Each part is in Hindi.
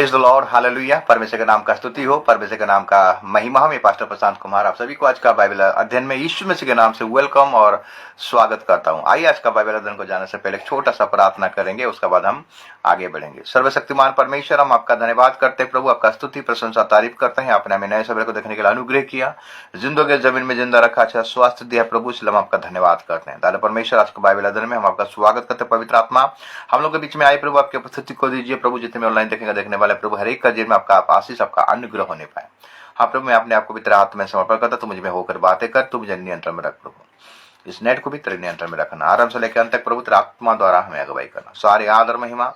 Praise the Lord, hallelujah. परमेश्वर के नाम का स्तुति हो, परमेश्वर के नाम का महिमा हो। मैं पास्टर प्रशांत कुमार आप सभी को आज का बाइबल अध्ययन में यीशु मसीह के नाम से वेलकम और स्वागत करता हूं। आइए आज का बाइबल अध्ययन को जाने से पहले एक छोटा सा प्रार्थना करेंगे, उसके बाद हम आगे बढ़ेंगे। सर्वशक्तिमान परमेश्वर, हम आपका धन्यवाद करते हैं प्रभु, आपका स्तुति प्रशंसा तारीफ करते हैं। आपने हमें नए सवेरे को देखने के लिए अनुग्रह किया, जिंदगी जमीन में जिंदा रखा, अच्छा स्वास्थ्य दिया प्रभु, इसलिए हम आपका धन्यवाद करते हैं। दादा परमेश्वर, आज का बाइबल अध्ययन में हम आपका स्वागत करते हैं। पवित्र आत्मा हम लोग के बीच में आए प्रभु, आपकी उपस्थिति को दीजिए प्रभु। जितने ऑनलाइन देखेंगे देखने वाले प्रभु, हर एक का जीवन में आपका आशीष, आपका अनुग्रह होने पाए। हाँ प्रभु, मैं अपने आपको भी तेरे हाथ में समर्पण करता, तू मुझ में होकर बातें कर, तू मुझे नियंत्रण में रख प्रभु। इस नेट को भी तेरे नियंत्रण में रखना, आरंभ से लेकर अंत तक प्रभु तेरे आत्मा द्वारा हमें अगुवाई करना। सारी आदर महिमा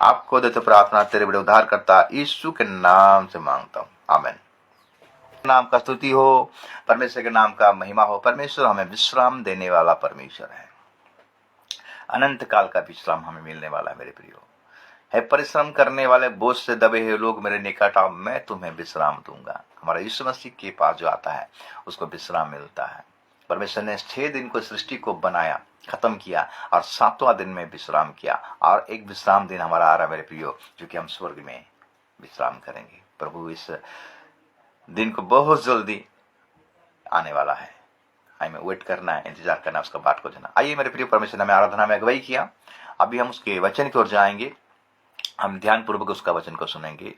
आपको देते, प्रार्थना तेरे बड़े उद्धार करता यीशु के नाम से मांगता हूँ, आमीन। नाम का स्तुति हो, परमेश्वर के नाम का महिमा हो। परमेश्वर हमें विश्राम देने वाला परमेश्वर है, अनंत काल का विश्राम हमें मिलने वाला है। मेरे प्रियो है, परिश्रम करने वाले, बोझ से दबे हुए लोग मेरे निकट आओ, मैं तुम्हें विश्राम दूंगा। हमारा यीशु मसीह के पास जो आता है उसको विश्राम मिलता है। परमेश्वर ने 6 दिन को सृष्टि को बनाया, खत्म किया और 7वां दिन में विश्राम किया, और एक विश्राम दिन हमारा आ रहा है मेरे प्रियो, जो कि हम स्वर्ग में विश्राम करेंगे। प्रभु इस दिन को बहुत जल्दी आने वाला है, हमें वेट करना है, इंतजार करना है, उसका बाट को जाना। आइए मेरे प्रिय, परमेश्वर ने हमें आराधना में अगुवाई किया, अभी हम उसके वचन की ओर जाएंगे। हम ध्यान पूर्वक उसका वचन को सुनेंगे।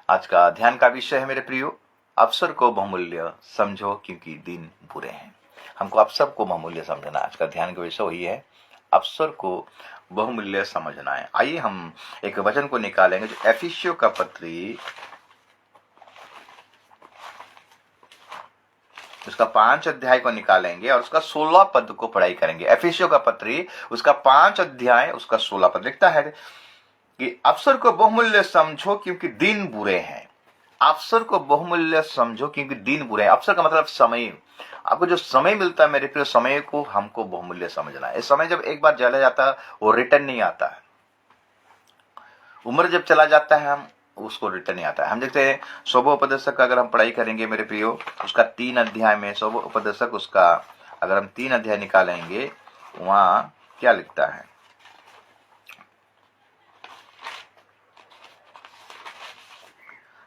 आज का ध्यान का विषय है मेरे प्रियो, अवसर को बहुमूल्य समझो क्योंकि दिन बुरे हैं। हमको अवसर को बहुमूल्य समझना, आज का ध्यान का विषय वही है, अवसर को बहुमूल्य समझना है। आइए हम एक वचन को निकालेंगे जो एफिसियों का पत्री उसका 5 अध्याय को निकालेंगे और उसका 16 पद को पढ़ाई करेंगे। एफिसियों का पत्री उसका 5 अध्याय उसका 16 पद लिखता है कि अवसर को बहुमूल्य समझो क्योंकि दिन बुरे हैं। अवसर को बहुमूल्य समझो क्योंकि दिन बुरे हैं। अवसर का मतलब समय, आपको जो समय मिलता है मेरे प्रिय, समय को हमको बहुमूल्य समझना है। इस समय जब एक बार चला जाता है वो रिटर्न नहीं आता है। उम्र जब चला जाता है हम उसको रिटर्न नहीं आता है। हम देखते हैं स्वभोपदेशक का अगर हम पढ़ाई करेंगे मेरे प्रियो, उसका 3 अध्याय में स्वभोपदेशक उसका अगर हम 3 अध्याय निकालेंगे, वहां क्या लिखता है,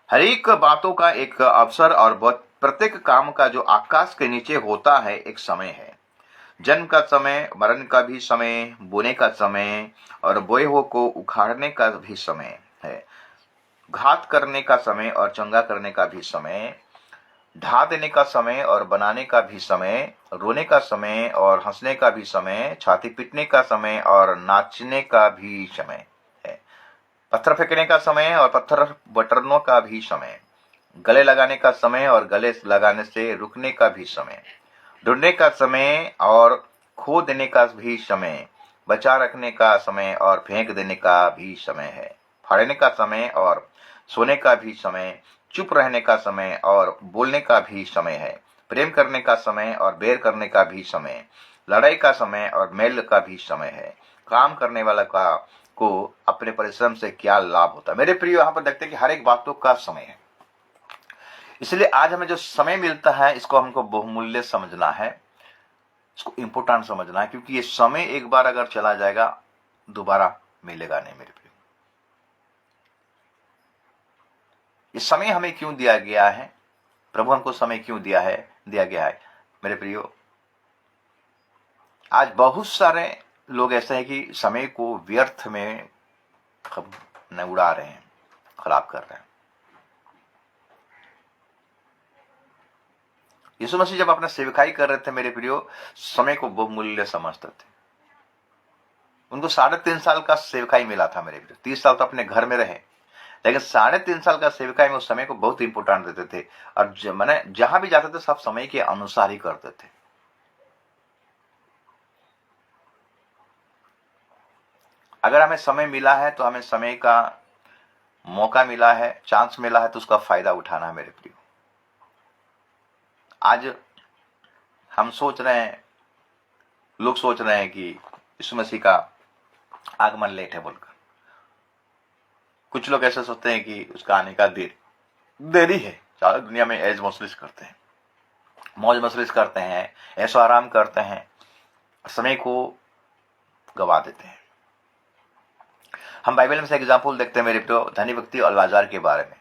हर एक बातों का एक अवसर और प्रत्येक काम का जो आकाश के नीचे होता है एक समय है। जन्म का समय, मरण का भी समय, बोने का समय और बोए हुए को उखाड़ने का भी समय है। घात करने का समय और चंगा करने का भी समय, ढा देने का समय और बनाने का भी समय, रोने का समय और हंसने का भी समय, छाती पीटने का समय और नाचने का भी समय है। पत्थर फेंकने का समय और पत्थर बटरनों का भी समय, गले लगाने का समय और गले लगाने से रुकने का भी समय, ढूंढने का समय और खो देने का भी समय, बचा रखने का समय और फेंक देने का भी समय है। फाड़ने का समय और सोने का भी समय, चुप रहने का समय और बोलने का भी समय है। प्रेम करने का समय और बैर करने का भी समय, लड़ाई का समय और मेल का भी समय है। काम करने वाला को अपने परिश्रम से क्या लाभ होता है। मेरे प्रिय, यहाँ पर देखते हैं कि हर एक बातों का समय है। इसलिए आज हमें जो समय मिलता है इसको हमको बहुमूल्य समझना है, इसको इम्पोर्टेंट समझना है, क्योंकि ये समय एक बार अगर चला जाएगा दोबारा मिलेगा नहीं। मेरे प्रिय, ये समय हमें क्यों दिया गया है, प्रभु हमको समय क्यों दिया गया है मेरे प्रियो। आज बहुत सारे लोग ऐसे हैं कि समय को व्यर्थ में उड़ा रहे हैं, खराब कर रहे हैं। यीशु मसीह जब अपना सेवकाई कर रहे थे मेरे प्रियो, समय को बहुमूल्य समझते थे। उनको 3.5 साल का सेवकाई मिला था मेरे प्रियो। 30 साल तो अपने घर में रहे, लेकिन 3.5 साल का सेवकाई में उस समय को बहुत इंपोर्टेंट देते थे। और मैंने जहां भी जाते थे सब समय के अनुसार ही करते थे। अगर हमें समय मिला है तो हमें समय का मौका मिला है, चांस मिला है, तो उसका फायदा उठाना है मेरे प्रियो। आज हम सोच रहे हैं, लोग सोच रहे हैं कि यीशु मसीह का आगमन लेट है बोलकर। कुछ लोग ऐसे सोचते हैं कि उसका आने का देरी है। सारी दुनिया में ऐश मौज करते हैं, मौज मसलिस करते हैं, ऐशो आराम करते हैं, समय को गवा देते हैं। हम बाइबल में से एग्जाम्पल देखते हैं मेरे प्रियो, धनी व्यक्ति और लाजार के बारे में।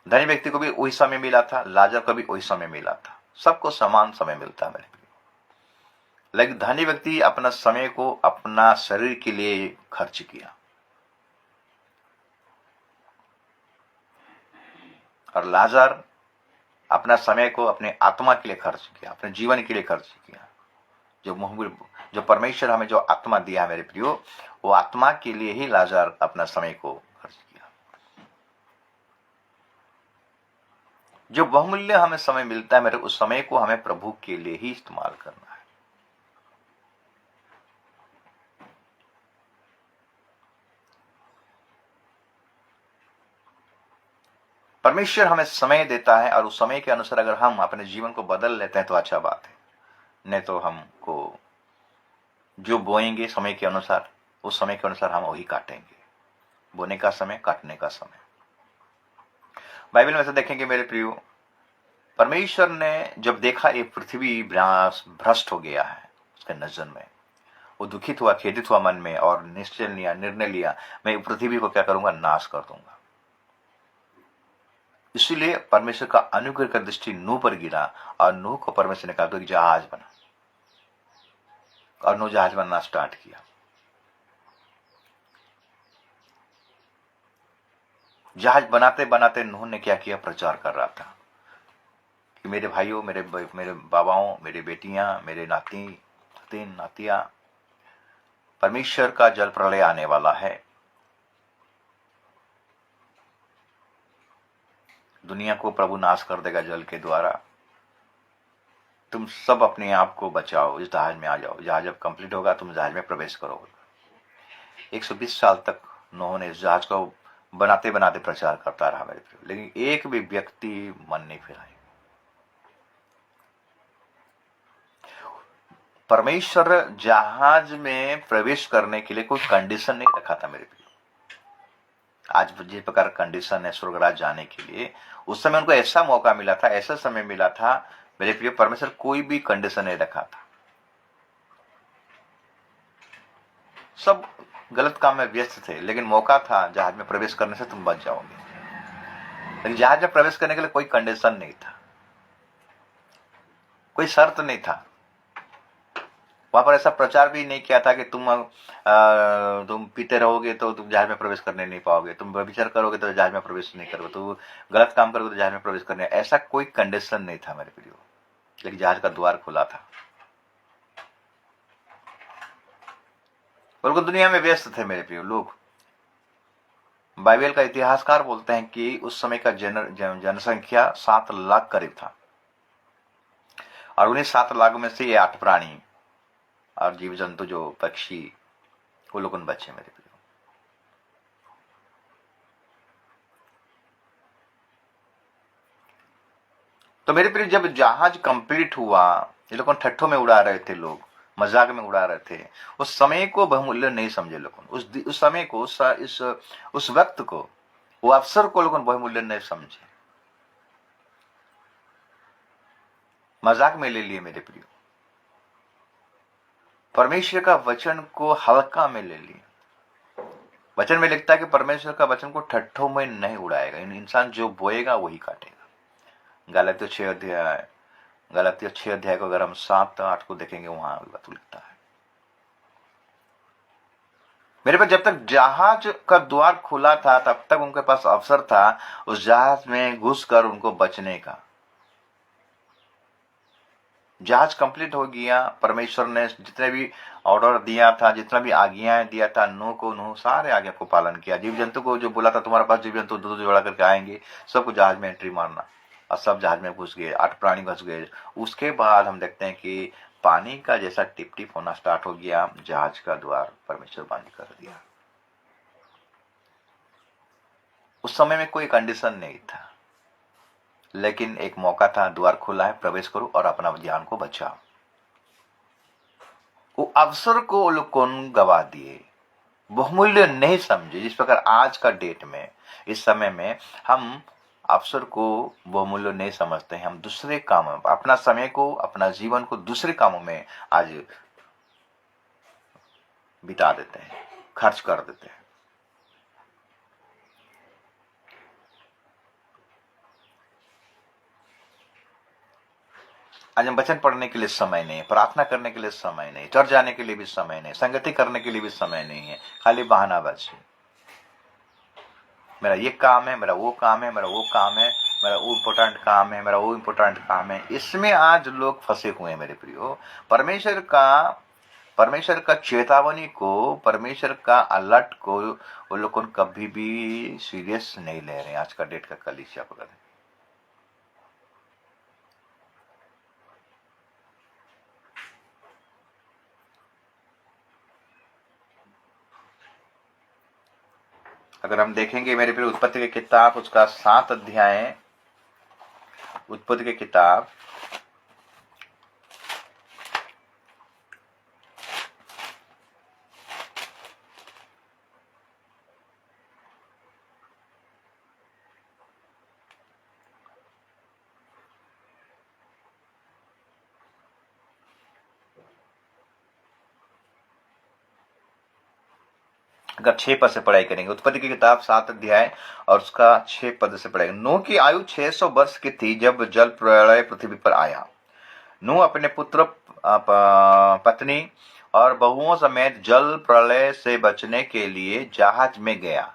धनी व्यक्ति को भी वही समय मिला था, लाजार को भी वही समय मिला था, सबको समान समय मिलता है मेरे प्रियो। लेकिन धनी व्यक्ति अपना समय को अपना शरीर के लिए खर्च किया और लाजार अपना समय को अपने आत्मा के लिए खर्च किया, अपने जीवन के लिए खर्च किया। जो परमेश्वर हमें जो आत्मा दिया है मेरे प्रियो, वो आत्मा के लिए ही लाजार अपना समय को खर्च किया। जो बहुमूल्य हमें समय मिलता है मेरे, उस समय को हमें प्रभु के लिए ही इस्तेमाल करना है। परमेश्वर हमें समय देता है और उस समय के अनुसार अगर हम अपने जीवन को बदल लेते हैं तो अच्छा बात है, नहीं तो हमको जो बोएंगे समय के अनुसार, उस समय के अनुसार हम वही काटेंगे। बोने का समय, काटने का समय। बाइबल में से देखेंगे मेरे प्रियो, परमेश्वर ने जब देखा ये पृथ्वी भ्रष्ट हो गया है उसके नजर में, वो दुखित हुआ, खेदित हुआ मन में और निर्णय लिया मैं पृथ्वी को क्या करूंगा, नाश कर दूंगा। इसीलिए परमेश्वर का अनुग्रह का दृष्टि नूह पर गिरा और नूह को परमेश्वर ने कहा तो एक जहाज बना और नूह जहाज बनना स्टार्ट किया। जहाज बनाते बनाते नूह ने क्या किया, प्रचार कर रहा था कि मेरे भाइयों, मेरे बाबाओं, मेरे बेटियां, मेरे नातियां, परमेश्वर का जल प्रलय आने वाला है। दुनिया को प्रभु नाश कर देगा जल के द्वारा। तुम सब अपने आप को बचाओ, इस जहाज में आ जाओ। जहाज जब कंप्लीट होगा तुम जहाज में प्रवेश करोगे। 120 साल तक नूह ने इस जहाज को बनाते बनाते प्रचार करता रहा मेरे प्रिय, लेकिन एक भी व्यक्ति मन नहीं फिराए। परमेश्वर जहाज में प्रवेश करने के लिए कोई कंडीशन नहीं रखा था मेरे प्रिय। आज जिस प्रकार कंडीशन है स्वर्गराज जाने के लिए, उस समय उनको ऐसा मौका मिला था, ऐसा समय मिला था मेरे प्रिय। परमेश्वर कोई भी कंडीशन नहीं रखा था। सब गलत काम में व्यस्त थे, लेकिन मौका था जहाज में प्रवेश करने से तुम बच जाओगे। लेकिन जहाज में प्रवेश करने के लिए कोई कंडीशन नहीं था, कोई शर्त नहीं था। वहां पर ऐसा प्रचार भी नहीं किया था कि तुम पीते रहोगे तो तुम जहाज में प्रवेश करने नहीं पाओगे, तुम व्यभिचार करोगे तो जहाज में प्रवेश नहीं करोगे, तो गलत काम करोगे तो जहाज में प्रवेश करने, ऐसा कोई कंडीशन नहीं था मेरे प्रियो। लेकिन जहाज का द्वार खुला था। लोग दुनिया में व्यस्त थे मेरे प्रियो लोग। बाइबल का इतिहासकार बोलते हैं कि उस समय का जनसंख्या 7 लाख करीब था और उन्हीं 7 लाख में से ये 8 प्राणी और जीव जंतु जो पक्षी, वो लोग उन बच्चे मेरे प्रियो। तो मेरे प्रिय जब जहाज कंप्लीट हुआ, ये लोग ठट्ठों में उड़ा रहे थे, लोग मजाक में उड़ा रहे थे। उस समय को बहुमूल्य नहीं समझे लोगों, उस समय को, उस वक्त को, वो अवसर को लोगों बहुमूल्य नहीं समझे, मजाक में ले लिए मेरे प्रियो। परमेश्वर का वचन को हल्का में ले लिए। वचन में लिखता है कि परमेश्वर का वचन को ठट्ठों में नहीं उड़ाएगा। इंसान जो बोएगा वही काटेगा। गलातियों 6 अध्याय को अगर हम 7-8 को देखेंगे, वहां बात लिखता है मेरे पास। जब तक जहाज का द्वार खुला था तब तक उनके पास अवसर था उस जहाज में घुसकर उनको बचने का। जहाज कंप्लीट हो गया, परमेश्वर ने जितने भी ऑर्डर दिया था, जितना भी आज्ञाएं दिया था नूह सारे आज्ञा को पालन किया। जीव जंतु को जो बोला था तुम्हारे पास जीव जंतु दूध जोड़ा करके आएंगे, सबको जहाज में एंट्री मारना, और सब जहाज में घुस गए। 8 प्राणी घुस गए। उसके बाद हम देखते हैं कि पानी का जैसा टिप टिप होना स्टार्ट हो गया, जहाज का द्वार परमेश्वर बंद कर दिया। उस समय में कोई कंडीशन नहीं था, लेकिन एक मौका था, द्वार खुला है, प्रवेश करो और अपना जान को बचाओ। वो अवसर को वो लोग कौन गवा दिए, बहुमूल्य नहीं समझे। जिस प्रकार आज का डेट में, इस समय में हम अवसर को बहुमूल्य नहीं समझते हैं। हम दूसरे कामों, अपना समय को, अपना जीवन को दूसरे कामों में आज बिता देते हैं, खर्च कर देते हैं। आज हम वचन पढ़ने के लिए समय नहीं है, प्रार्थना करने के लिए समय नहीं, चर्च जाने के लिए भी समय नहीं, संगति करने के लिए भी समय नहीं है, खाली बहानाबाजी। मेरा ये काम है, मेरा वो काम है, मेरा वो काम है, मेरा वो इम्पोर्टेंट काम है, मेरा वो इम्पोर्टेंट काम है। इसमें आज लोग फंसे हुए हैं मेरे प्रियो। परमेश्वर का चेतावनी को, परमेश्वर का अलर्ट को वो लोग कभी भी सीरियस नहीं ले रहे हैं। आज का डेट का कलीसिया पकड़, अगर हम देखेंगे मेरे प्रिय उत्पत्ति की किताब, उसका 7 अध्याय, उत्पत्ति की किताब अगर 6 पद से पढ़ाई करेंगे, उत्पत्ति की किताब 7 अध्याय और उसका 6 पद से पढ़ाएंगे। नूह की आयु 600 वर्ष की थी जब जल प्रलय पृथ्वी पर आया। नूह अपने पुत्र, पत्नी और बहुओं समेत जल प्रलय से बचने के लिए जहाज में गया।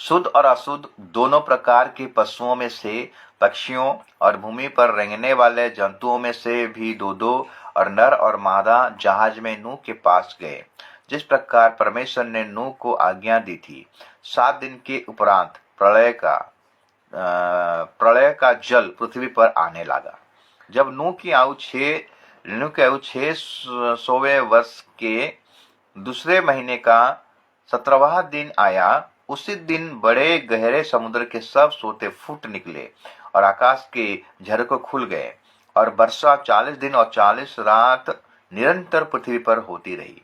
शुद्ध और अशुद्ध दोनों प्रकार के पशुओं में से, पक्षियों और भूमि पर रेंगने वाले जंतुओं में से भी दो दो और नर और मादा जहाज में नूह के पास गए, जिस प्रकार परमेश्वर ने नूह को आज्ञा दी थी। 7 दिन के उपरांत प्रलय का जल पृथ्वी पर आने लगा। जब नूह की आयु 600वें वर्ष के दूसरे महीने का 17वां दिन आया, उसी दिन बड़े गहरे समुद्र के सब सोते फूट निकले और आकाश के झरके खुल गए, और वर्षा 40 दिन और 40 रात निरंतर पृथ्वी पर होती रही।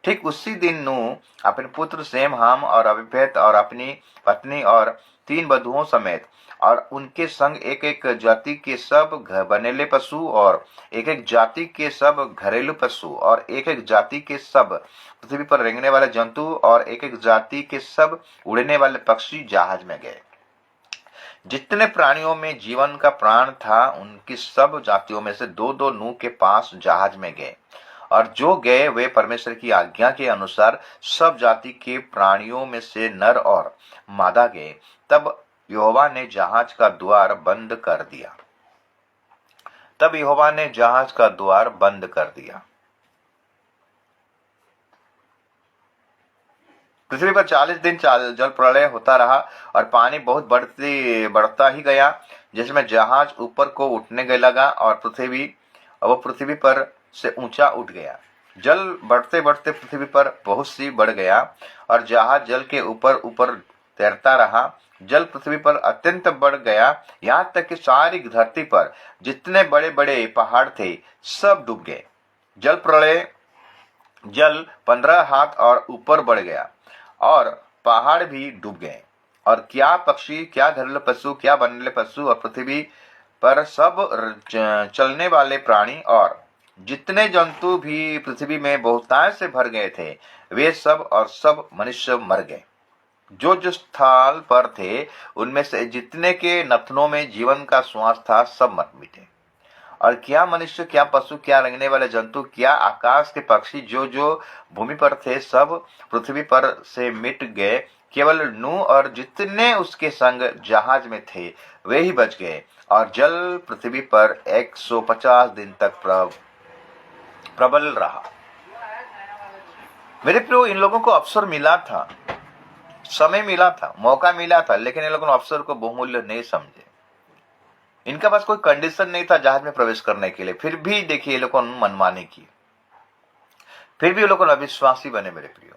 ठीक उसी दिन नूह अपने पुत्र सेम, हाम और अबीफेत और अपनी पत्नी और 3 वधुओं समेत और उनके संग एक एक जाति के सब बनेले पशु और एक एक जाति के सब घरेलू पशु और एक एक जाति के सब पृथ्वी पर रेंगने वाले जंतु और एक एक जाति के सब उड़ने वाले पक्षी जहाज में गए। जितने प्राणियों में जीवन का प्राण था, उनकी सब जातियों में से दो दो नूह के पास जहाज में गए, और जो गए वे परमेश्वर की आज्ञा के अनुसार सब जाति के प्राणियों में से नर और मादा गए। तब यहोवा ने जहाज का द्वार बंद कर दिया। पृथ्वी पर 40 दिन जल प्रलय होता रहा और पानी बहुत बढ़ता ही गया, जिसमें जहाज ऊपर को उठने लगा और पृथ्वी पर से ऊंचा उठ गया। जल बढ़ते बढ़ते पृथ्वी पर बहुत सी बढ़ गया और जहाज जल के ऊपर ऊपर तैरता रहा। जल पृथ्वी पर अत्यंत बढ़ गया, यहाँ तक कि सारी धरती पर जितने बड़े बड़े पहाड़ थे सब डूब गए। जल 15 हाथ और ऊपर बढ़ गया और पहाड़ भी डूब गए, और क्या पक्षी, क्या घरेलू पशु, क्या बनने पशु और पृथ्वी पर सब चलने वाले प्राणी और जितने जंतु भी पृथ्वी में बहुतायत से भर गए थे, वे सब और सब मनुष्य मर गए। जो स्थल पर थे उनमें से जितने के नथनों में जीवन का श्वास था, सब मर मिटे। और क्या मनुष्य, क्या पशु, क्या रेंगने वाले जंतु, क्या आकाश के पक्षी जो भूमि पर थे, सब पृथ्वी पर से मिट गए। केवल नूह और जितने उसके संग जहाज में थे वे ही बच गए, और जल पृथ्वी पर 150 दिन तक प्रबल रहा। मेरे प्रियो, इन लोगों को अवसर मिला था, समय मिला था, मौका मिला था, लेकिन इन लोगों ने अवसर को बहुमूल्य नहीं समझे। इनके पास कोई कंडीशन नहीं था जहाज में प्रवेश करने के लिए, फिर भी देखिए ये लोगों ने मनमानी की, फिर भी ये लोगों ने अविश्वासी बने। मेरे प्रियो,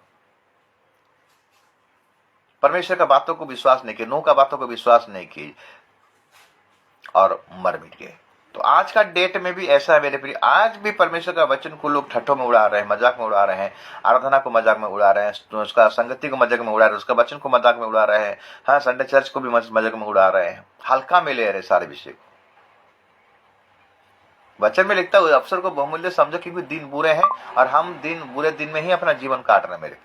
परमेश्वर का बातों को विश्वास नहीं किया, नूह का बातों को विश्वास नहीं की और मर मिट गए। तो आज का डेट में भी ऐसा है मेरे प्रिय, आज भी परमेश्वर का वचन को लोग ठट्ठों में उड़ा रहे हैं, मजाक में उड़ा रहे हैं, आराधना को मजाक में उड़ा रहे हैं, उसका संगति को मजाक में उड़ा रहे हैं, उसका वचन को मजाक में उड़ा रहे हैं, हाँ, संडे चर्च को भी मजाक में उड़ा रहे हैं, हल्का में ले रहे सारे विषय को। वचन में लिखता हुआ अवसर को बहुमूल्य समझो, क्योंकि दिन बुरे हैं और हम बुरे दिन में ही अपना जीवन काट रहे हैं। मेरे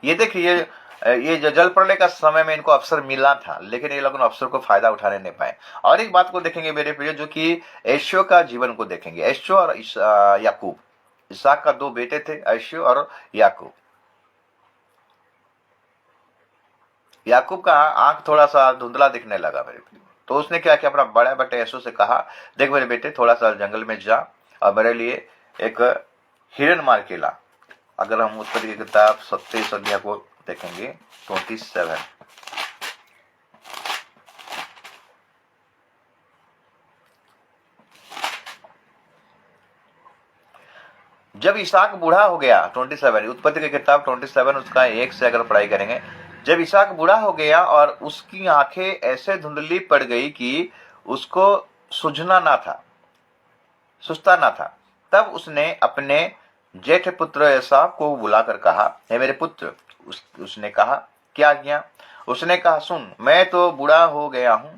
ये देखिए, ये जो जल प्रलय का समय में इनको अवसर मिला था, लेकिन ये लोग अवसर को फायदा उठाने नहीं पाए। और एक बात को देखेंगे मेरे प्रिय, जो कि ऐशो का जीवन को देखेंगे। ऐशो और याकूब, इसहाक का दो बेटे थे, ऐशो और याकूब। याकूब का आंख थोड़ा सा धुंधला दिखने लगा मेरे प्रिय, तो उसने क्या किया, अपना बड़ा बेटे ऐशो से कहा, देख मेरे बेटे, थोड़ा सा जंगल में जा और मेरे लिए एक हिरन मार के ला। अगर हम उत्पत्ति की किताब 27 अध्याय को देखेंगे 27, जब इसहाक बूढ़ा हो गया, 27 उत्पत्ति की किताब 27 उसका 1 से अगर पढ़ाई करेंगे, जब इसहाक बूढ़ा हो गया और उसकी आंखें ऐसे धुंधली पड़ गई कि उसको सूझना ना था, सुझता ना था, तब उसने अपने जेठ पुत्र एसाव को बुलाकर कहा, हे मेरे पुत्र। उसने कहा, क्या आज्ञा? उसने कहा, सुन, मैं तो बूढ़ा हो गया हूं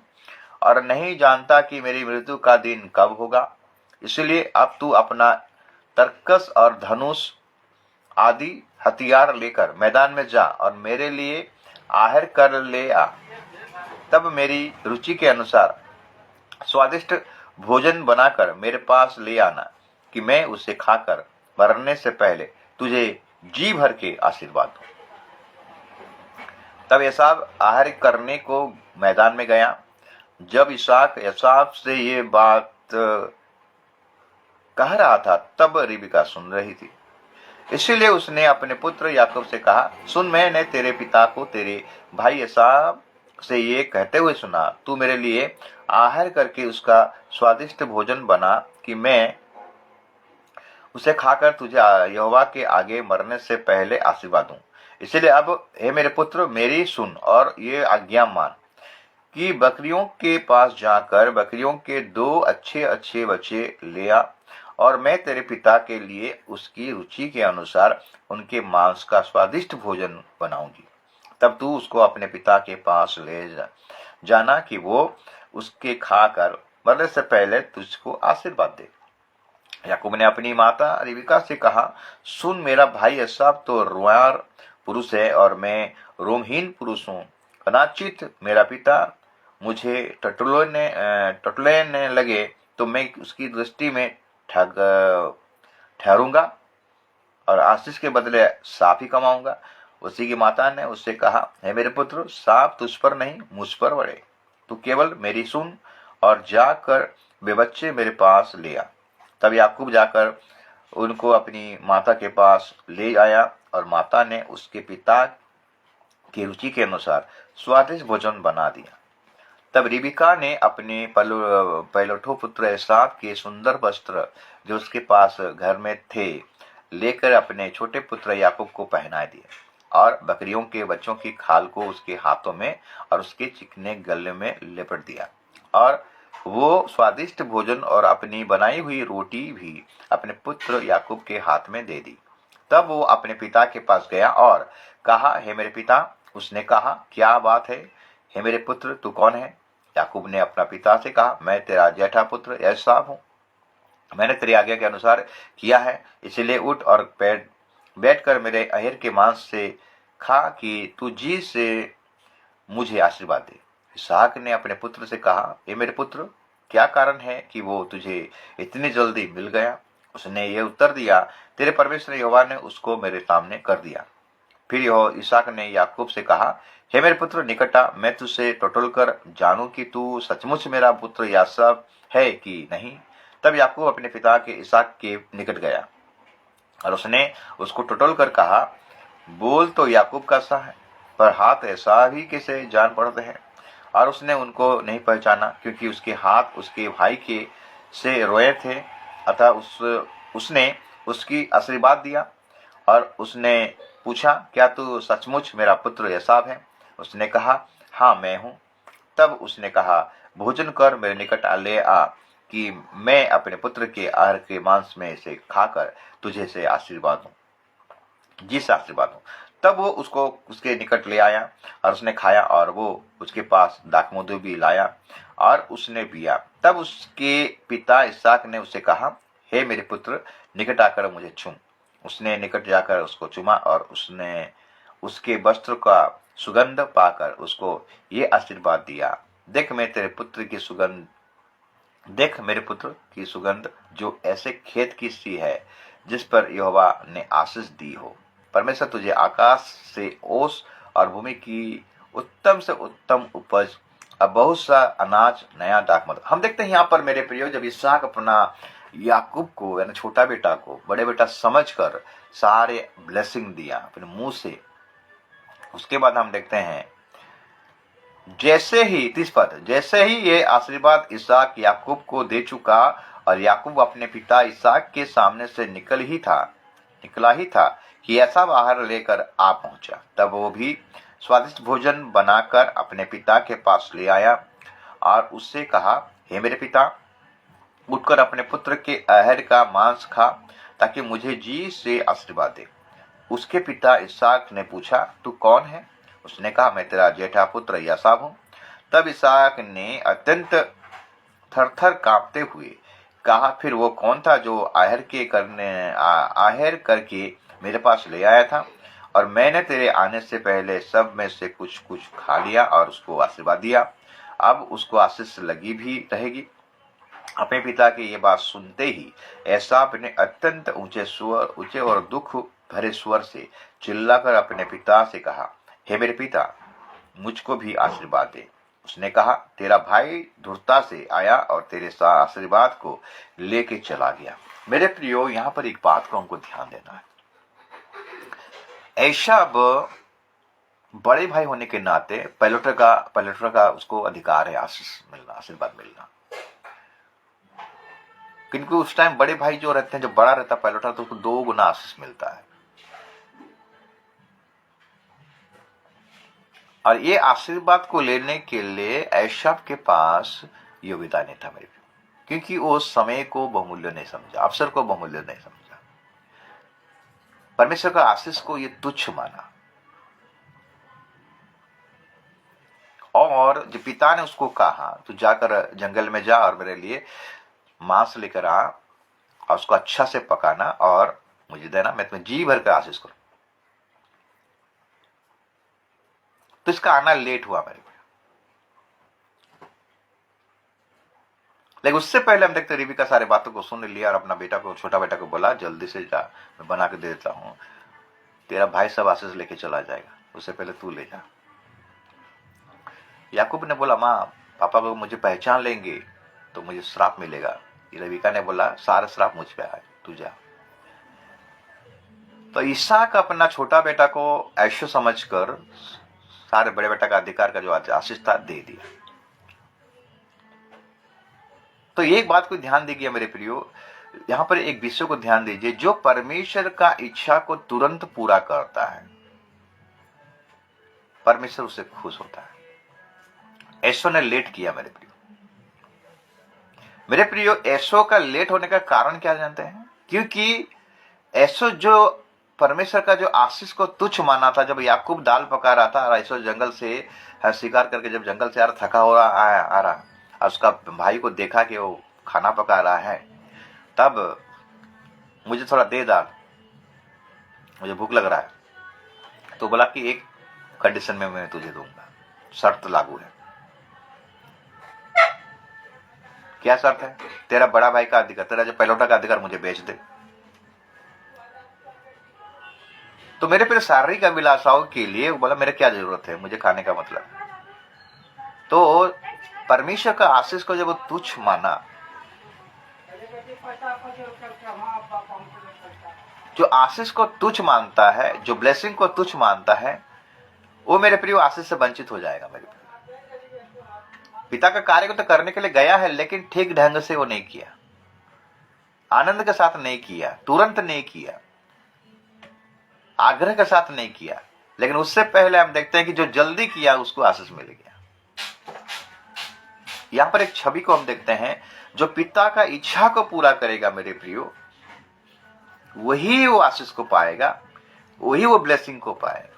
और नहीं जानता कि मेरी मृत्यु का दिन कब होगा, इसलिए अब तू अपना तरकस और धनुष आदि हथियार लेकर मैदान में जा और मेरे लिए आहर कर ले आ। तब मेरी रुचि के अनुसार स्वादिष्ट भोजन बनाकर मेरे पास ले आना, कि मैं उसे खाकर मरने से पहले तुझे जी भर के आशीर्वाद दूं। तब एसाव आहार करने को मैदान में गया। जब इसहाक एसाव से ये बात कह रहा था, तब रिबका सुन रही थी। इसीलिए उसने अपने पुत्र याकूब से कहा, सुन, मैंने तेरे पिता को तेरे भाई एसाव से ये कहते हुए सुना, तू मेरे लिए आहार करके उसका स्वादिष्ट भोजन बना, कि मैं उसे खाकर तुझे यहोवा के आगे मरने से पहले आशीर्वाद दूं। इसलिए अब हे मेरे पुत्र, मेरी सुन और ये आज्ञा मान, कि बकरियों के पास जाकर बकरियों के 2 अच्छे अच्छे बच्चे ले आ, और मैं तेरे पिता के लिए उसकी रुचि के अनुसार उनके मांस का स्वादिष्ट भोजन बनाऊंगी। तब तू उसको अपने पिता के पास ले जाना, कि वो उसके खाकर मरने से पहले तुझको आशीर्वाद दे। याकूब ने अपनी माता रिबका से कहा, सुन, मेरा भाई एसाव तो रोंआर पुरुष है और मैं रोमहीन पुरुष हूँ। कदाचित मेरा पिता मुझे टटोलने लगे तो मैं उसकी दृष्टि में ठहरूंगा और आशीष के बदले साफ ही कमाऊंगा। उसी की माता ने उससे कहा, हे मेरे पुत्र, साफ तुझ पर नहीं मुझ पर बढ़े। तू केवल मेरी सुन और जाकर वे बच्चे मेरे पास ले आ। तब याकूब जाकर उनको अपनी माता के पास ले आया और माता ने उसके पिता की रुचि के अनुसार स्वादिष्ट भोजन बना दिया। तब रिबिका ने अपने पहलोठो पुत्र एसाव के सुंदर वस्त्र जो उसके पास घर में थे लेकर अपने छोटे पुत्र याकूब को पहना दिए, और बकरियों के बच्चों की खाल को उसके हाथों में और उसके चिकने गले में लिपट दिया, और वो स्वादिष्ट भोजन और अपनी बनाई हुई रोटी भी अपने पुत्र याकूब के हाथ में दे दी। तब वो अपने पिता के पास गया और कहा, हे मेरे पिता। उसने कहा, क्या बात है, हे मेरे पुत्र, तू कौन है? याकूब ने अपना पिता से कहा, मैं तेरा जेठा पुत्र एसाव हूँ। मैंने तेरी आज्ञा के अनुसार किया है, इसलिए उठ और बैठकर मेरे अहेर के मांस से खा, कि तू जी से मुझे आशीर्वाद दे। इसहाक ने अपने पुत्र से कहा, हे मेरे पुत्र, क्या कारण है कि वो तुझे इतनी जल्दी मिल गया? उसने ये उत्तर दिया, तेरे परमेश्वर यहोवा ने उसको मेरे सामने कर दिया। फिर इसहाक ने याकूब से कहा, हे मेरे पुत्र, निकट आ, मैं तुझसे टटोल कर जानूं कि तू सचमुच मेरा पुत्र याकूब है कि नहीं। तब याकूब अपने पिता के इसहाक के निकट गया और उसने उसको टटोल कर कहा, बोल तो याकूब का सा है, पर हाथ ऐसा ही कैसे जान पड़ते हैं। और उसने उनको नहीं पहचाना, क्योंकि उसके हाथ उसके भाई के से रोए थे। अतः उसने उसकी आशीर्वाद दिया, और उसने पूछा, क्या तू सचमुच मेरा पुत्र एसाव है? उसने कहा, हाँ, मैं हूँ। तब उसने कहा, भोजन कर मेरे निकट ले आ, कि मैं अपने पुत्र के आहार के मांस में से खाकर तुझे से आशीर्वाद दूं, जिस आशीर्वाद दूं। तब वो उसको उसके निकट ले आया और उसने खाया, और वो उसके पास दाखमधु भी लाया और उसने पिया। तब उसके पिता इसहाक ने उससे कहा, हे मेरे पुत्र, निकट आकर मुझे छू। उसने निकट जाकर उसको चूमा, और उसने उसके वस्त्र का सुगंध पाकर उसको ये आशीर्वाद दिया, देख मेरे पुत्र की सुगंध जो ऐसे खेत की सी है जिस पर यहोवा ने आशीष दी हो। परमेश्वर तुझे आकाश से ओस और भूमि की उत्तम से उत्तम उपज और बहुत सा अनाज नया दाख मत। हम देखते हैं यहाँ पर मेरे प्रियो, जब इसहाक अपना याकूब को यानी छोटा बेटा को बड़े बेटा समझकर सारे ब्लेसिंग दिया अपने मुंह से, उसके बाद हम देखते हैं जैसे ही 30 पद, जैसे ही ये आशीर्वाद इसहाक याकूब को दे चुका और याकूब अपने पिता इसहाक के सामने से निकला ही था कि ऐसा बाहर लेकर आ पहुंचा। तब वो भी स्वादिष्ट भोजन बनाकर अपने पिता के पास ले आया और उससे कहा, हे मेरे पिता, उठकर अपने पुत्र के अहर का मांस खा ताकि मुझे जी से आशीर्वाद दे। उसके पिता इसहाक ने पूछा, तू कौन है? उसने कहा, मैं तेरा जेठा पुत्र यासाब हूं। तब इसहाक ने अत्यंत थरथर कांपते हुए कहा, फिर वो कौन था जो आहर करके मेरे पास ले आया था? और मैंने तेरे आने से पहले सब में से कुछ कुछ खा लिया और उसको आशीर्वाद दिया। अब उसको आशीष लगी भी रहेगी। अपने पिता की ये बात सुनते ही एसाव ने अत्यंत ऊंचे और दुख भरे स्वर से चिल्लाकर अपने पिता से कहा, हे मेरे पिता, मुझको भी आशीर्वाद दे। उसने कहा, तेरा भाई धूर्ता से आया और तेरे आशीर्वाद को लेके चला गया। मेरे प्रियो, यहाँ पर एक बात को हमको ध्यान देना है। एसाव बड़े भाई होने के नाते पलटूर का उसको अधिकार है आशीष मिलना, आशीर्वाद मिलना। क्योंकि उस टाइम बड़े भाई जो रहते हैं, जो बड़ा रहता है पलटूर, तो उसको 2 गुना आशीष मिलता है। और ये आशीर्वाद को लेने के लिए एसाव के पास योग्यता नहीं था मेरे, क्योंकि वो समय को बहुमूल्य नहीं समझा, अवसर को बहुमूल्य नहीं समझा, परमेश्वर का आशीष को ये तुच्छ माना। और जब पिता ने उसको कहा, तू जाकर जंगल में जा और मेरे लिए मांस लेकर आ और उसको अच्छा से पकाना और मुझे देना, मैं तुम्हें जी भर कर आशीष करूं। तो इसका आना लेट हुआ मेरे को, लेकिन उससे पहले हम देखते रिबिका सारे बातों को सुन लिया और अपना बेटा को, छोटा बेटा को बोला, जल्दी से जा, मैं बना के दे देता हूं, तेरा भाई सब आशीष लेके चला जाएगा, उससे पहले तू ले जा। याकूब ने बोला, माँ पापा को मुझे पहचान लेंगे तो मुझे श्राप मिलेगा। रिबिका ने बोला, सारा श्राप मुझ पे आए, तू जा। तो इसहाक अपना छोटा बेटा को ऐशो समझकर सारे बड़े बेटा का अधिकार का जो आशीष था दे दिया। तो एक बात को ध्यान दीजिए मेरे प्रियो, यहां पर एक विषय को ध्यान दीजिए, जो परमेश्वर का इच्छा को तुरंत पूरा करता है, परमेश्वर उससे खुश होता है। एसो ने लेट किया मेरे प्रियो, एसो का लेट होने का कारण क्या जानते हैं? क्योंकि एसो जो परमेश्वर का जो आशीष को तुच्छ माना था, जब याकूब दाल पका रहा था और एसो जंगल से शिकार करके जब जंगल से आ रहा, थका हुआ आ रहा, और उसका भाई को देखा कि वो खाना पका रहा है, तब मुझे थोड़ा दे दाल, मुझे भूख लग रहा है। तो बोला कि एक कंडीशन में मैं तुझे दूंगा, शर्त लागू है। क्या शर्त है? तेरा बड़ा भाई का अधिकार, तेरा जो पहलौठा का अधिकार मुझे बेच दे। तो मेरे फिर शारीरिक अभिलाषाओं के लिए बोला, मेरे क्या जरूरत है, मुझे खाने का मतलब। तो परमेश्वर का आशीष को जब वो तुच्छ माना, जो आशीष को तुच्छ मानता है, जो ब्लेसिंग को तुच्छ मानता है, वो मेरे प्रिय आशीष से वंचित हो जाएगा। मेरे पिता का कार्य को तो करने के लिए गया है, लेकिन ठीक ढंग से वो नहीं किया, आनंद के साथ नहीं किया, तुरंत नहीं किया, आग्रह के साथ नहीं किया। लेकिन उससे पहले हम देखते हैं कि जो जल्दी किया उसको आशीष मिल गया। यहां पर एक छवि को हम देखते हैं, जो पिता का इच्छा को पूरा करेगा मेरे प्रियो, वही वो आशीष को पाएगा, वही वो ब्लेसिंग को पाएगा।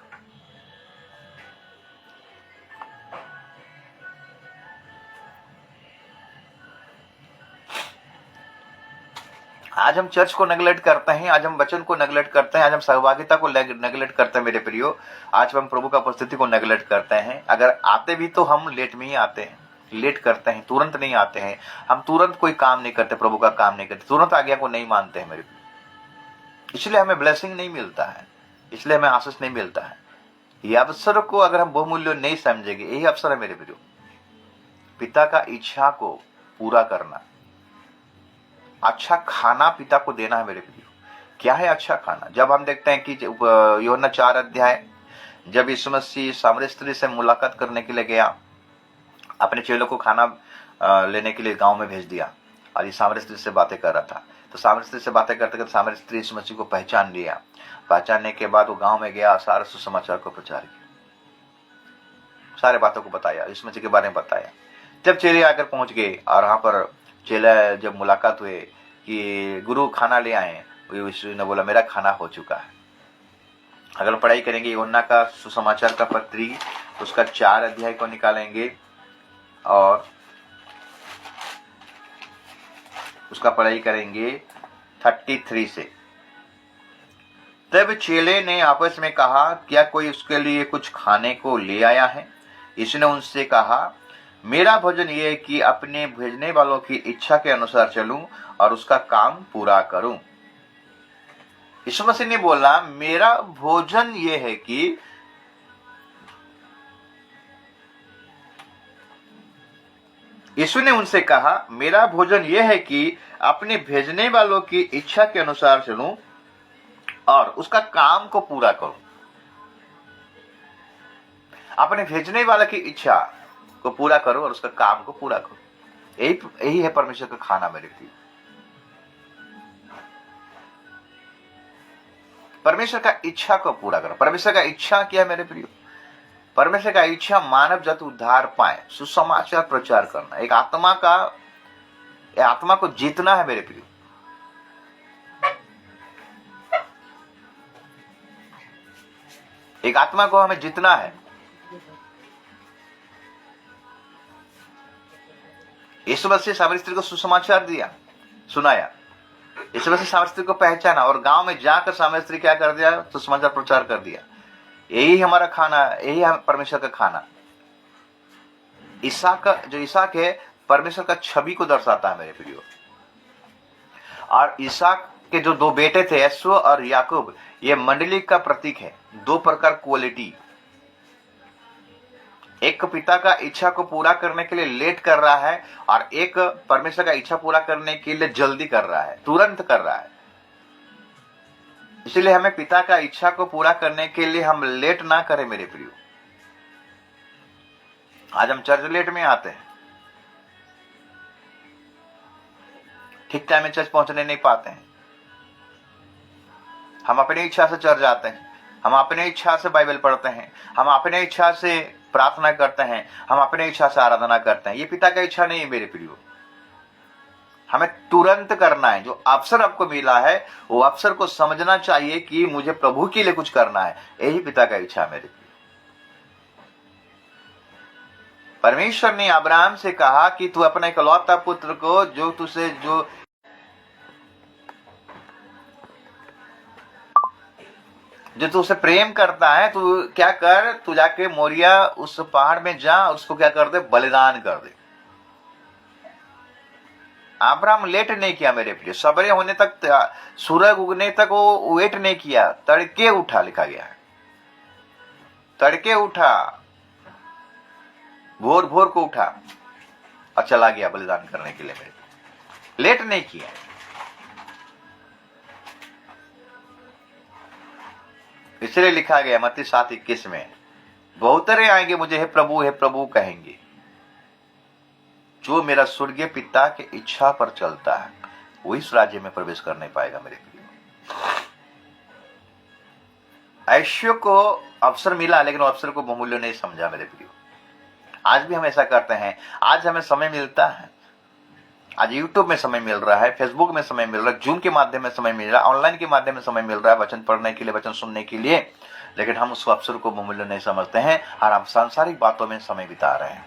आज हम चर्च को नेगलेक्ट करते हैं, आज हम वचन को नेगलेक्ट करते हैं, आज हम सहभागिता को नेगलेक्ट करते हैं मेरे प्रियो। आज हम प्रभु का उपस्थिति को नेगलेक्ट करते हैं। अगर आते भी तो हम लेट में ही आते हैं, लेट करते हैं, तुरंत नहीं आते हैं। हम तुरंत कोई काम नहीं करते, प्रभु का काम नहीं करते, तुरंत आज्ञा को नहीं मानते हैं मेरे प्रियो। इसलिए हमें ब्लेसिंग नहीं मिलता है, इसलिए हमें आशीष नहीं मिलता है। ये अवसर को अगर हम बहुमूल्य नहीं समझेंगे, यही अवसर है मेरे प्रियो, पिता का इच्छा को पूरा करना, अच्छा खाना पिता को देना है मेरे प्रियो। क्या है अच्छा खाना? जब हम देखते हैं कि यूहन्ना 4 अध्याय, जब यीशु मसीह सामरी स्त्री से मुलाकात करने के लिए गया, अपने चेलों को खाना लेने के लिए गांव में भेज दिया, और ये सामरी स्त्री से बातें कर रहा था। तो सामरी स्त्री से बातें करते करते सामरी स्त्री यीशु मसीह को पहचान लिया। पहचानने के बाद वो गांव में गया, सारे सुसमाचार को प्रचार किया, सारे बातों को बताया, यीशु मसीह के बारे में बताया। जब चेले आकर पहुंच गए और वहां पर चेला जब मुलाकात हुए कि गुरु खाना ले आए, यीशु ने बोला मेरा खाना हो चुका है। अगर पढ़ाई करेंगे यूहन्ना का सुसमाचार का पत्री, उसका 4 अध्याय को निकालेंगे और उसका पढ़ाई करेंगे 33 से। तब चेले ने आपस में कहा, क्या कोई उसके लिए कुछ खाने को ले आया है? यीशु ने उनसे कहा, मेरा भोजन ये है कि अपने भेजने वालों की इच्छा के अनुसार चलूं और उसका काम पूरा करूं। यीशु मसीह ने बोला मेरा भोजन ये है कि यीशु ने उनसे कहा, मेरा भोजन यह है कि अपने भेजने वालों की इच्छा के अनुसार चलूं और उसका काम को पूरा करूं। अपने भेजने वाले की इच्छा को पूरा करो और उसका काम को पूरा करो। यही है परमेश्वर का खाना मेरे प्रिय। परमेश्वर का इच्छा को पूरा करो। परमेश्वर का इच्छा क्या है मेरे प्रिय? परमेश्वर का इच्छा मानव जाति उद्धार पाए, सुसमाचार प्रचार करना, एक आत्मा को जीतना है मेरे प्रिय। एक आत्मा को हमें जीतना है। यीशु मसीह सामरी स्त्री को सुसमाचार दिया, सुनाया। यीशु मसीह सामरी स्त्री को पहचाना और गांव में जाकर सामरी स्त्री क्या कर दिया? सुसमाचार प्रचार कर दिया। यही हमारा खाना, यही है परमेश्वर का खाना। इसहाक है परमेश्वर का छवि को दर्शाता है मेरे प्रियो। और इसहाक के जो 2 बेटे थे, एसो और याकूब, ये मंडली का प्रतीक है। 2 प्रकार क्वालिटी, एक पिता का इच्छा को पूरा करने के लिए लेट कर रहा है और एक परमेश्वर का इच्छा पूरा करने के लिए जल्दी कर रहा है, तुरंत कर रहा है। इसलिए हमें पिता का इच्छा को पूरा करने के लिए हम लेट ना करें मेरे प्रियो। आज हम चर्च लेट में आते हैं, ठीक टाइम में चर्च पहुंचने नहीं पाते हैं। हम अपनी इच्छा से चर्च जाते हैं, हम अपनी इच्छा से बाइबल पढ़ते हैं, हम अपनी इच्छा से प्रार्थना करते हैं, हम अपनी इच्छा से आराधना करते हैं। ये पिता का इच्छा नहीं है मेरे प्रियो। हमें तुरंत करना है। जो अवसर आपको मिला है वो अवसर को समझना चाहिए कि मुझे प्रभु के लिए कुछ करना है। यही पिता का इच्छा है मेरे प्रियो। परमेश्वर ने अब्राहम से कहा कि तू अपने इकलौता पुत्र को जो तुझसे प्रेम करता है, तू क्या कर, तू जाके मोरिया उस पहाड़ में जा और उसको क्या कर दे? बलिदान कर दे। अब्राहम लेट नहीं किया मेरे प्रिय। सवेरे होने तक, सूरज उगने तक वो वेट नहीं किया, तड़के उठा, लिखा गया है। तड़के उठा, भोर भोर को उठा और चला गया बलिदान करने के लिए मेरे। लेट नहीं किया। इसलिए लिखा गया मत्ती 7:21 में, बहुतरे आएंगे मुझे हे प्रभु कहेंगे, जो मेरा स्वर्गीय पिता की इच्छा पर चलता है वो इस राज्य में प्रवेश कर नहीं पाएगा मेरे प्रिय। ऐश्वर्य को अवसर मिला लेकिन वो अवसर को बहुमूल्य नहीं समझा मेरे प्रिय। आज भी हम ऐसा करते हैं। आज हमें समय मिलता है, आज यूट्यूब में समय मिल रहा है, फेसबुक में समय मिल रहा है, जूम के माध्यम में समय मिल रहा है, ऑनलाइन के माध्यम में समय मिल रहा है वचन पढ़ने के लिए, वचन सुनने के लिए, लेकिन हम उस अवसर को बहुमूल्य नहीं समझते हैं और हम सांसारिक बातों में समय बिता रहे हैं।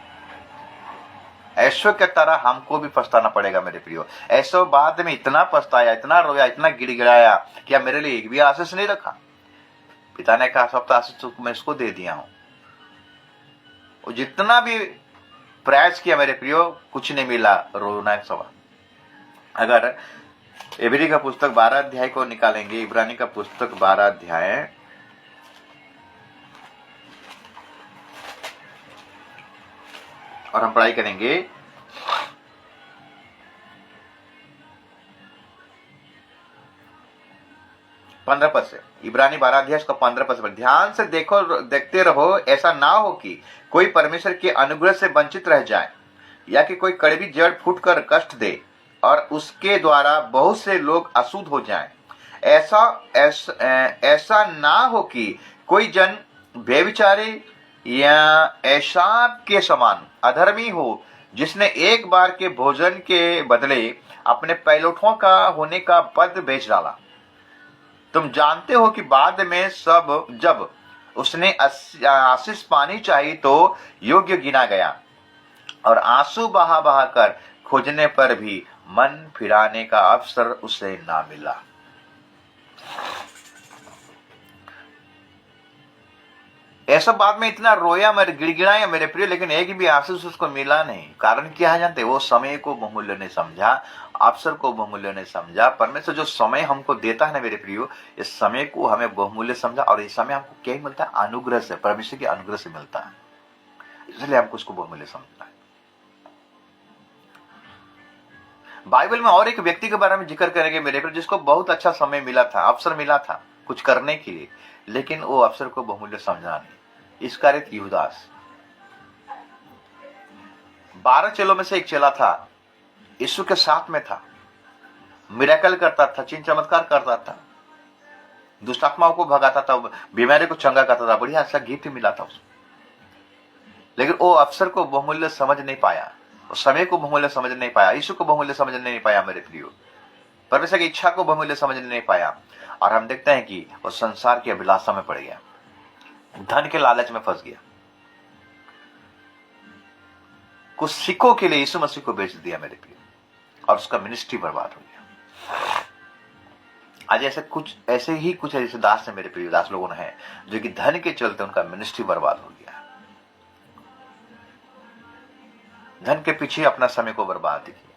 ऐश्व के तरह हमको भी पछताना पड़ेगा मेरे प्रियो। ऐसो बाद में इतना पछताया, इतना रोया, इतना गिड़गिड़ाया कि मेरे लिए एक भी आशीष नहीं रखा। पिता ने कहा सब तो आशीष मैं इसको दे दिया हूं। वो जितना भी प्रयास किया मेरे प्रियो, कुछ नहीं मिला, रोना सवा। अगर इब्री का पुस्तक 12 अध्याय को निकालेंगे, इब्रानी का पुस्तक 12 अध्याय और हम पढ़ाई करेंगे 15 पद से। इब्रानी 12 अध्याय का 15 पद पर ध्यान से देखो, देखते रहो, ऐसा ना हो कि कोई परमेश्वर के अनुग्रह से वंचित रह जाए, या कि कोई कड़वी जड़ फूटकर कष्ट दे और उसके द्वारा बहुत से लोग अशुद्ध हो जाएं। ऐसा ना हो कि कोई जन व्यभिचारी या एसाव के समान अधर्मी हो, जिसने एक बार के भोजन के बदले अपने पैलोठों का होने का पद बेच डाला। तुम जानते हो कि बाद में जब उसने आशीष पानी चाहिए तो योग्य गिना गया, और आंसू बहा बहा कर खोजने पर भी मन फिराने का अवसर उसे ना मिला। ऐसा बाद में इतना रोया, मेरे गिड़गिड़ाया मेरे प्रिय, लेकिन एक भी आशीष उसको मिला नहीं। कारण क्या है जानते? वो समय को बहुमूल्य नहीं समझा, अवसर को बहुमूल्य नहीं समझा। परमेश्वर जो समय हमको देता है ना मेरे प्रियो, इस समय को हमें बहुमूल्य समझा, और इस समय हमको क्या मिलता है? अनुग्रह से, परमेश्वर के अनुग्रह से मिलता है, इसलिए हमको उसको बहुमूल्य समझना है। बाइबल में और एक व्यक्ति के बारे में जिक्र करेंगे मेरे प्रिय, जिसको बहुत अच्छा समय मिला था, अवसर मिला था कुछ करने के लिए, लेकिन वो अवसर को बहुमूल्य समझा नहीं। इसका रीत यूदास। 12 चेलों में से एक चेला था, यीशु के साथ में था, मिरेकल करता था, चिन्ह चमत्कार करता था, दुष्ट आत्माओं को भगाता था, बीमारी को चंगा करता था, बढ़िया अच्छा गिफ्ट मिला था उसको। लेकिन वो अवसर को बहुमूल्य समझ नहीं पाया, उस समय को बहुमूल्य समझ नहीं पाया, यीशु को बहुमूल्य समझ नहीं पाया मेरे प्रियो, परमेश्वर की इच्छा को बहुमूल्य समझ नहीं पाया। और हम देखते हैं कि वो संसार की अभिलाषा में पड़ गया, धन के लालच में फंस गया, कुछ सिक्कों के लिए यीशु मसीह को बेच दिया मेरे प्रिय, और उसका मिनिस्ट्री बर्बाद हो गया। आज ऐसे ही कुछ ऐसे दास है मेरे प्रिय, दास लोगों ने हैं जो कि धन के चलते उनका मिनिस्ट्री बर्बाद हो गया, धन के पीछे अपना समय को बर्बाद किया।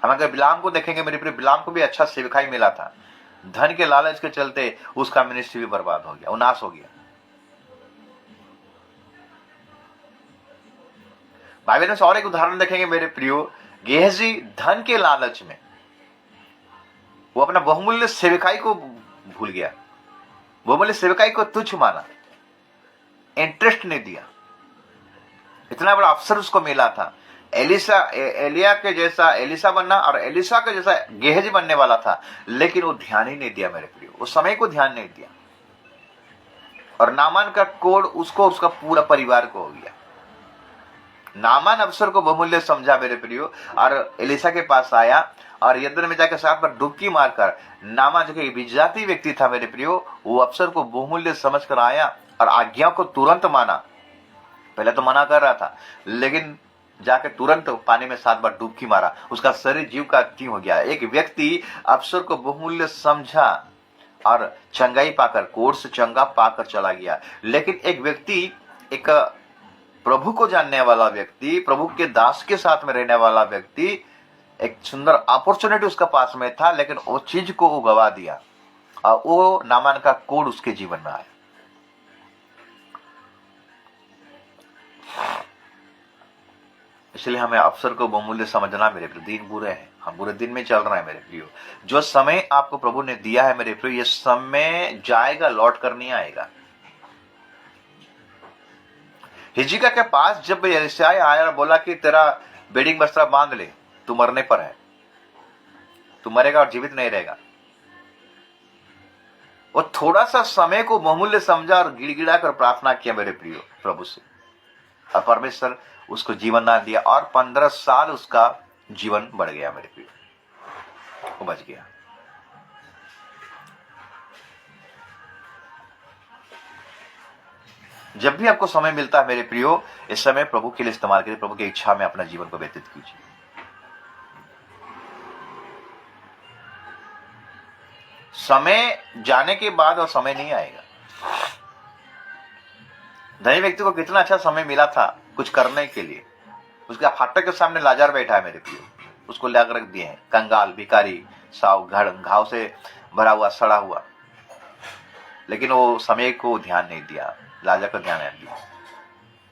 हम अगर बिलाम को देखेंगे मेरे प्रिय, बिलाम को भी अच्छा सेवकाई मिला था, धन के लालच के चलते उसका मिनिस्ट्री भी बर्बाद हो गया, उनाश हो गया। बाइबल में और एक उदाहरण देखेंगे मेरे प्रियो, गेहजी धन के लालच में वो अपना बहुमूल्य सेवकाई को भूल गया, बहुमूल्य सेवकाई को तुच्छ माना, इंटरेस्ट नहीं दिया। इतना बड़ा अवसर उसको मिला था, एलिया के जैसा एलिसा बनना और एलिसा के जैसा गेहजी बनने वाला था, लेकिन वो ध्यान ही नहीं दिया मेरे प्रियो, उस समय को ध्यान नहीं दिया, और नामान का कोड उसको, उसका पूरा परिवार को हो गया। नामान अवसर को बहुमूल्य समझा मेरे प्रियो, और एलिसा के पास आया और यरदन में जाकर साथ पर डुबकी मारकर, नामान जो कि विजाती व्यक्ति था मेरे प्रियो, वो अवसर को बहुमूल्य समझ कर आया और आज्ञा को तुरंत माना। पहले तो मना कर रहा था, लेकिन जाकर तुरंत पानी में 7 बार डुबकी मारा, उसका शरीर जीव का क्यों हो गया। एक व्यक्ति अवसर को बहुमूल्य समझा और चंगाई पाकर, कोर्स से चंगा पाकर चला गया। लेकिन एक व्यक्ति, एक प्रभु को जानने वाला व्यक्ति, प्रभु के दास के साथ में रहने वाला व्यक्ति, एक सुंदर अपॉर्चुनिटी उसका पास में था, लेकिन वो चीज को वो गवा दिया, और वो नामान का कोड उसके जीवन में आया। इसलिए हमें अवसर को बहुमूल्य समझना मेरे प्रिय। दिन बुरे हैं, हम बुरे दिन में चल रहे हैं मेरे प्रियो। जो समय आपको प्रभु ने दिया है मेरे प्रियो, ये समय जाएगा, लौट कर नहीं आएगा। हिजकिय्याह के पास जब यशायाह आया और बोला कि तेरा बेडिंग बस्ता बांध ले, तू मरने पर है, तू मरेगा और जीवित नहीं रहेगा, वो थोड़ा सा समय को बहुमूल्य समझा और गिड़गिड़ा कर प्रार्थना किया मेरे प्रियो प्रभु से, और परमेश्वर उसको जीवन दान दिया, और 15 साल उसका जीवन बढ़ गया मेरे प्रियो, वो बच गया। जब भी आपको समय मिलता है मेरे प्रियो, इस समय प्रभु के लिए इस्तेमाल कीजिए, प्रभु की इच्छा में अपना जीवन को व्यतीत कीजिए। समय जाने के बाद और समय नहीं आएगा। धनी व्यक्ति को कितना अच्छा समय मिला था कुछ करने के लिए। उसके फाटक के सामने लाजार बैठा है मेरे प्रियो, उसको लाकर रख दिए हैं, कंगाल, भिखारी, साव, घाव से भरा हुआ, सड़ा हुआ, लेकिन वो समय को ध्यान नहीं दिया, लाजार को ध्यान नहीं दिया।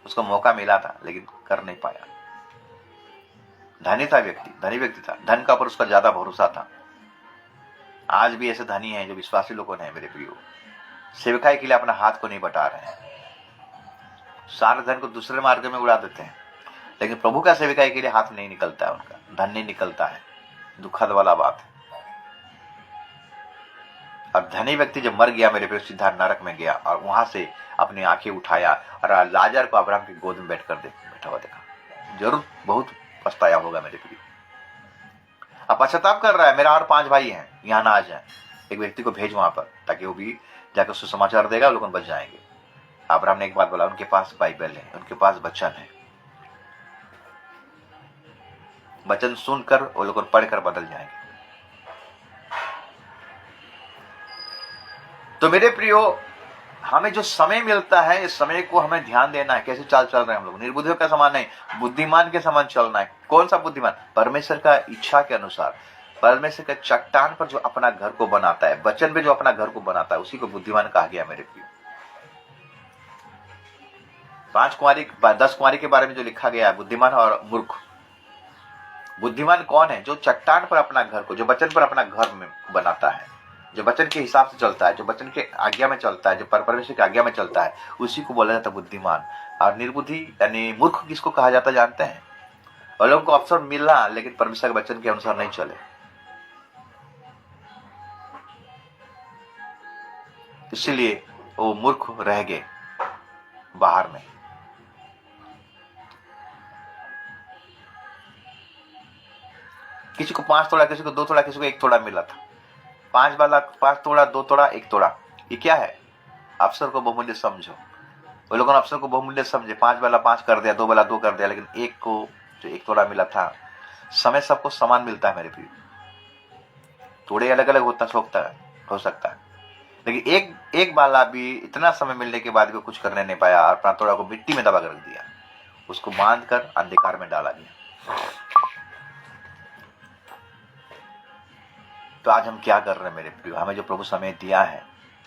उसको मौका मिला था लेकिन कर नहीं पाया। धनी था व्यक्ति, धनी व्यक्ति था, धन का पर उसका ज्यादा भरोसा था। आज भी ऐसे धनी हैं जो विश्वासी लोगों ने मेरे प्रियो सेवकाई के लिए अपना हाथ को नहीं बटा रहे हैं, सारे धन को दूसरे मार्ग में उड़ा देते हैं, लेकिन प्रभु का सेवकाई के लिए हाथ नहीं निकलता है, उनका धन नहीं निकलता है। दुखद वाला बात है। और धनी व्यक्ति जब मर गया मेरे प्रियो, सीधा नरक में गया और वहां से अपनी आंखें उठाया और लाजर को अब्राहम की गोद में बैठकर बैठा हुआ देखा। जरूर बहुत पछताया होगा मेरे प्रियो। अब पश्चाताप कर रहा है, मेरा और 5 भाई हैं, यहाँ ना आ जाए, एक व्यक्ति को भेज वहां पर, ताकि वो भी जाकर सुसमाचार देगा, लोग बच जाएंगे। अब्राहम ने एक बात बोला, उनके पास बाइबल है, उनके पास वचन है, वचन सुनकर वो लोग पढ़कर बदल जाएंगे। तो मेरे प्रियो, हमें जो समय मिलता है, इस समय को हमें ध्यान देना है, कैसे चाल चल रहे हैं हम लोग। निर्बुद्धियों का समान नहीं, बुद्धिमान के समान चलना है। कौन सा बुद्धिमान? परमेश्वर का इच्छा के अनुसार, परमेश्वर के चट्टान पर जो अपना घर को बनाता है, वचन पे जो अपना घर को बनाता है, उसी को बुद्धिमान कहा गया मेरे प्रियो। 10 कुंवारी के बारे में जो लिखा गया है, बुद्धिमान और मूर्ख। बुद्धिमान कौन है? जो चट्टान पर अपना घर को, जो वचन पर अपना घर में बनाता है, जो वचन के हिसाब से चलता है, जो वचन के आज्ञा में चलता है, जो परमेश्वर की आज्ञा में चलता है, उसी को बोला जाता है बुद्धिमान। और निर्बुद्धि यानी मूर्ख किसको कहा जाता है जानते हैं? और लोगों को अवसर मिला लेकिन परमेश्वर के वचन के अनुसार नहीं चले, इसीलिए वो मूर्ख रह गए बाहर में। किसी को 5 तोड़ा, किसी को 2 तोड़ा, किसी को 1 तोड़ा मिला था। 5 वाला 5 तोड़ा, 2 तोड़ा, 1 तोड़ा, ये क्या है? अवसर को बहुमूल्य समझो। वो लोगों ने अवसर को बहुमूल्य समझे, 5 वाला 5 कर दिया, 2 वाला 2 कर दिया, लेकिन एक को जो 1 तोड़ा मिला था। समय सबको समान मिलता है मेरे प्रिय, थोड़े अलग अलग हो सकता है, लेकिन एक वाला भी इतना समय मिलने के बाद भी कुछ करने नहीं पाया और अपना तोड़ा को मिट्टी में दबा कर रख दिया, उसको बांध कर अंधकार में डाला गया। तो आज हम क्या कर रहे हैं मेरे प्रियो? हमें जो प्रभु समय दिया है,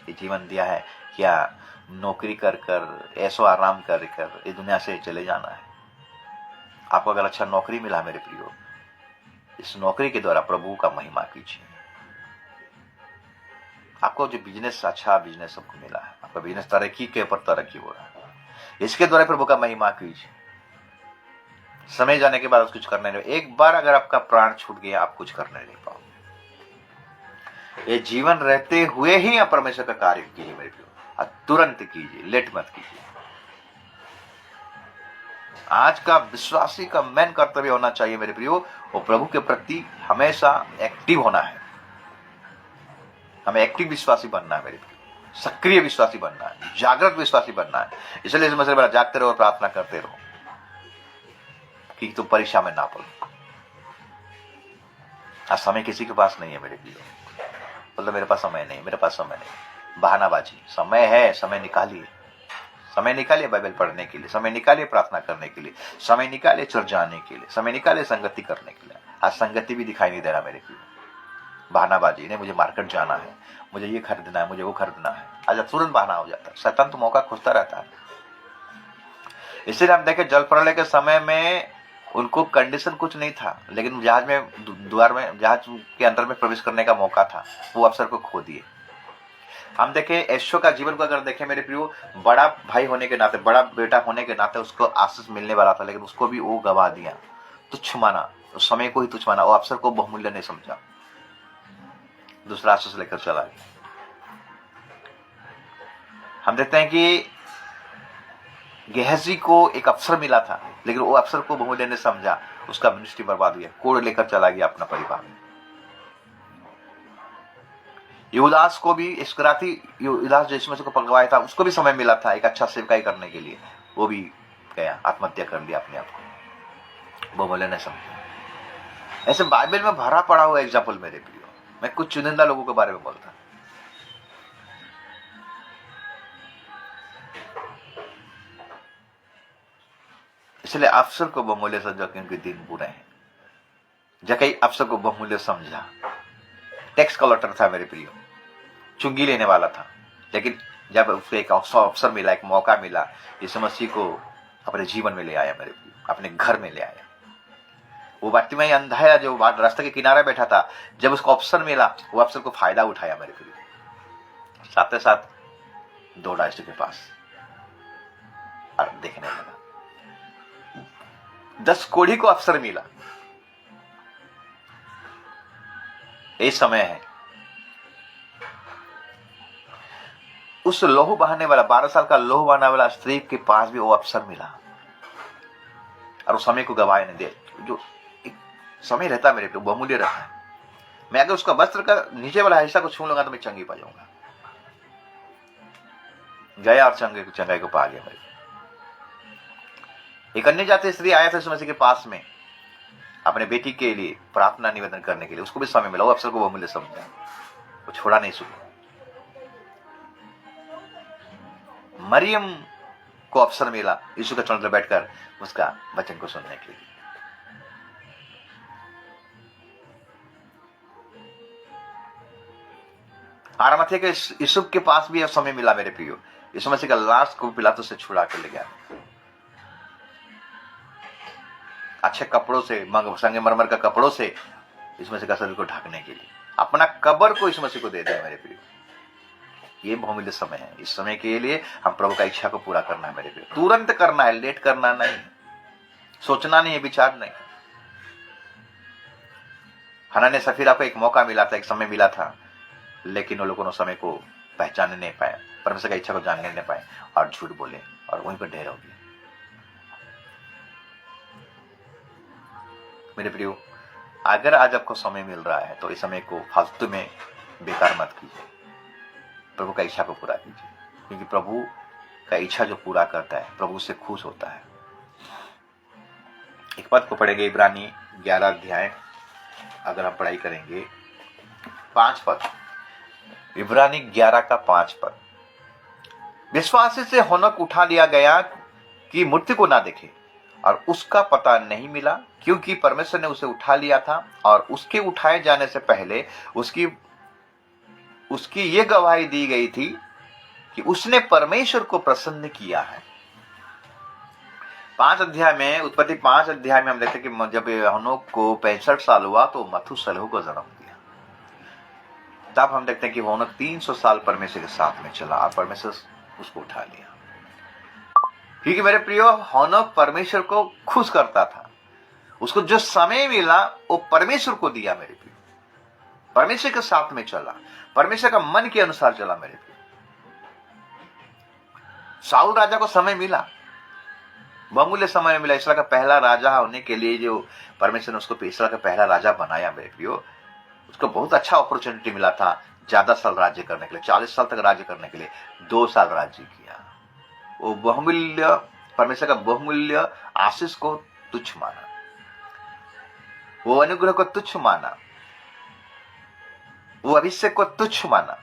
ये जीवन दिया है, क्या नौकरी कर कर, ऐसो आराम कर कर इस दुनिया से चले जाना है? आपको अगर अच्छा नौकरी मिला मेरे प्रियो, इस नौकरी के द्वारा प्रभु का महिमा कीजिए। आपको जो बिजनेस, अच्छा बिजनेस सबको मिला है, आपका बिजनेस तरक्की के ऊपर तरक्की हो रहा है, इसके द्वारा प्रभु का महिमा कीजिए। समय जाने के बाद कुछ करने नहीं, एक बार अगर आपका प्राण छूट गया, आप कुछ करने नहीं पाओगे। ये जीवन रहते हुए ही आप परमेश्वर का कार्य कीजिए मेरे प्रियो, तुरंत कीजिए, लेट मत कीजिए। आज का विश्वासी का मेन कर्तव्य होना चाहिए मेरे प्रियो, वो प्रभु के प्रति हमेशा एक्टिव होना है। हमें एक्टिव विश्वासी बनना है मेरे प्रियो, सक्रिय विश्वासी बनना है, जागृत विश्वासी बनना है। इसलिए इस मसले पर जागते रहो और प्रार्थना करते रहो कि तुम परीक्षा में ना पड़ो। आज समय किसी के पास नहीं है मेरे प्रियो, बोलो मेरे पास समय नहीं, मेरे पास समय नहीं, बहानाबाजी। समय है, समय निकालिए, समय निकालिए बाइबल पढ़ने के लिए, समय निकालिए प्रार्थना करने के लिए, समय निकालिए चर्च जाने के लिए, समय निकालिए संगति करने के लिए। आज संगति भी दिखाई नहीं दे रहा मेरे प्रियो, बहानाबाजी। नहीं, मुझे मार्केट जाना है, मुझे ये खरीदना है, मुझे वो खरीदना है, आज तुरंत बहाना हो जाता है। शैतान तो मौका खोजता रहता है। इसलिए हम देखें जल प्रलय के समय में उनको कंडीशन कुछ नहीं था, लेकिन जहाज में जहाज के अंदर में प्रवेश करने का मौका था, वो अवसर को खो दिए। हम देखें यीशु का जीवन को अगर देखें मेरे प्रियो, बड़ा भाई होने के नाते, बड़ा बेटा होने के नाते उसको आशीष मिलने वाला था, लेकिन उसको भी वो गवा दिया, तुच्छ माना, उस समय को ही तुच्छ माना, वो अवसर को बहुमूल्य नहीं समझा, दूसरा आशीष लेकर चला गया। हम देखते हैं कि गेहजी को एक अवसर मिला था, लेकिन वो अवसर को बहुमूल्य ने समझा, उसका मिनिस्ट्री बर्बाद हुआ, कोड़ लेकर चला गया अपना परिवार। युदास को भी, इस्कराती युदास जो यीशु मसीह को पकड़वाया था, उसको भी समय मिला था एक अच्छा सेवकाई करने के लिए, वो भी गया, आत्महत्या कर लिया अपने आप को, वो बोले नहीं समझे। ऐसे बाइबल में भरा पड़ा हुआ एग्जाम्पल मेरे प्रियो, मैं कुछ चुनिंदा लोगों के बारे में बोलता। इसलिए अफसर को बहुमूल्य समझा क्योंकि दिन बुरे हैं। जकई अफसर को बहुमूल्य समझा। टैक्स कलेक्टर था मेरे प्रियो, चुंगी लेने वाला था, लेकिन जब उसको एक अवसर मिला, एक मौका मिला, यीशु मसीह को अपने जीवन में ले आया मेरे प्रियो, अपने घर में ले आया। वो बातिमाई अंधा जो रास्ते के किनारे बैठा था, जब उसको अवसर मिला, वो अवसर को फायदा उठाया मेरे प्रियो। साथ ही साथ दौड़ा यीशु के पास और देखने लगा। 10 कोढ़ी को अवसर मिला। ये समय है उस लोहू बहाने वाला 12 साल का लोहू बहाने वाला स्त्री के पास भी वो अवसर मिला, और उस समय को गवाए नहीं दे। जो एक समय रहता है मेरे पे, बहुमूल्य रहता है। मैं अगर उसका वस्त्र का नीचे वाला हिस्सा को छू लूंगा तो मैं चंगी पा जाऊंगा। गया और चंगाई को पा गया मेरे। एक अन्य जाति स्त्री आया था यीशु मसीह के पास में अपने बेटी के लिए प्रार्थना निवेदन करने के लिए, उसको भी समय मिला, वो अवसर को बहुमूल्य समझा, वो छोड़ा नहीं सुना। मरियम को अवसर मिला यीशु के चरणों में बैठकर उसका वचन को सुनने के लिए। आरामथे के यूसुफ के पास भी समय मिला मेरे प्रियो, यीशु मसीह का लाश को पिलातुस से छुड़ा कर ले गया। अच्छे कपड़ों से, संगमरमर का कपड़ों से यीशु मसीह का शरीर को ढकने के लिए अपना कब्र को यीशु मसीह को दे दिया मेरे प्रियो। ये बहुमूल्य समय है। इस समय के लिए हम प्रभु का इच्छा को पूरा करना है मेरे प्रियो। तुरंत करना है, लेट करना नहीं, सोचना नहीं है, विचार नहीं। हन्ना सफीरा को एक मौका मिला था, एक समय मिला था, लेकिन वो लोगों ने समय को पहचानने नहीं पाया, परमेश्वर का इच्छा को जानने नहीं पाए और झूठ बोले और वहीं पर ढेर हो गए। मेरे प्रियो, अगर आज आपको समय मिल रहा है तो इस समय को फालतू में बेकार मत कीजिए, प्रभु का इच्छा को पूरा कीजिए, क्योंकि प्रभु का इच्छा जो पूरा करता है प्रभु से खुश होता है। एक पद को पढ़ेंगे, इब्रानी 11 अध्याय, अगर हम पढ़ाई करेंगे 5 पद, इब्रानी 11 का 5 पद। विश्वास से हनोक उठा लिया गया कि मृत्यु को ना देखे, और उसका पता नहीं मिला क्योंकि परमेश्वर ने उसे उठा लिया था, और उसके उठाए जाने से पहले उसकी ये गवाही दी गई थी कि उसने परमेश्वर को प्रसन्न किया है। 5 अध्याय में, उत्पत्ति 5 अध्याय में हम देखते कि जब हनोक को 65 साल हुआ तो मथुसेलह को जन्म दिया। तब हम देखते हैं कि हनोक 300 साल परमेश्वर के साथ में चला और परमेश्वर उसको उठा लिया, क्योंकि मेरे प्रियो हनोक परमेश्वर को खुश करता था। उसको जो समय मिला वो परमेश्वर को दिया मेरे प्रियो, परमेश्वर के साथ में चला, परमेश्वर का मन के अनुसार चला मेरे प्रियो। साउल राजा को समय मिला, बहुमूल्य समय मिला, इसराइल का पहला राजा होने के लिए जो परमेश्वर ने उसको इसराइल का पहला राजा बनाया मेरे प्रियो, उसको बहुत अच्छा अपॉर्चुनिटी मिला था ज्यादा साल राज्य करने के लिए, 40 साल तक राज्य करने के लिए 2 साल राज्य किया। वो बहुमूल्य, परमेश्वर का बहुमूल्य आशीष को तुच्छ माना, वो अनुग्रह को तुच्छ माना, वो अभिषेक को तुच्छ माना,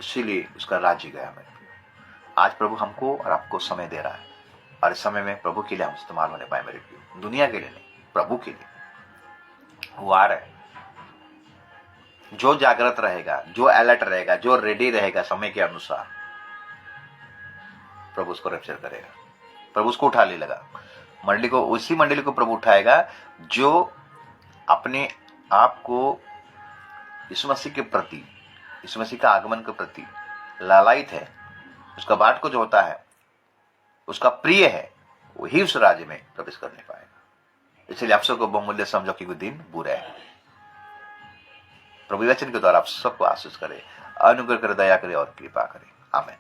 इसीलिए उसका राज्य गया मेरे प्रियो। आज प्रभु हमको और आपको समय दे रहा है, और इस समय में प्रभु के लिए हम इस्तेमाल होने पाए मेरे प्रियो, दुनिया के लिए नहीं, प्रभु के लिए। वो आ रहे, जो जागृत रहेगा, जो अलर्ट रहेगा, जो रेडी रहेगा समय के अनुसार, प्रभु उसको रैप्चर करेगा, प्रभु उसको उठा ले लगा मंडली को। उसी मंडली को प्रभु उठाएगा जो अपने आप को यीशु मसीह के प्रति, यीशु मसीह का आगमन के प्रति लालायित है, उसका बाट को जो होता है उसका प्रिय है, वही उस राज्य में प्रवेश करने पाएगा। इसलिए आप सबको बहुमूल्य समझो कि दिन बुरे है। प्रभु वचन के द्वारा आप सबको आशीष करे, अनुग्रह करे, दया करे और कृपा करे। आमीन।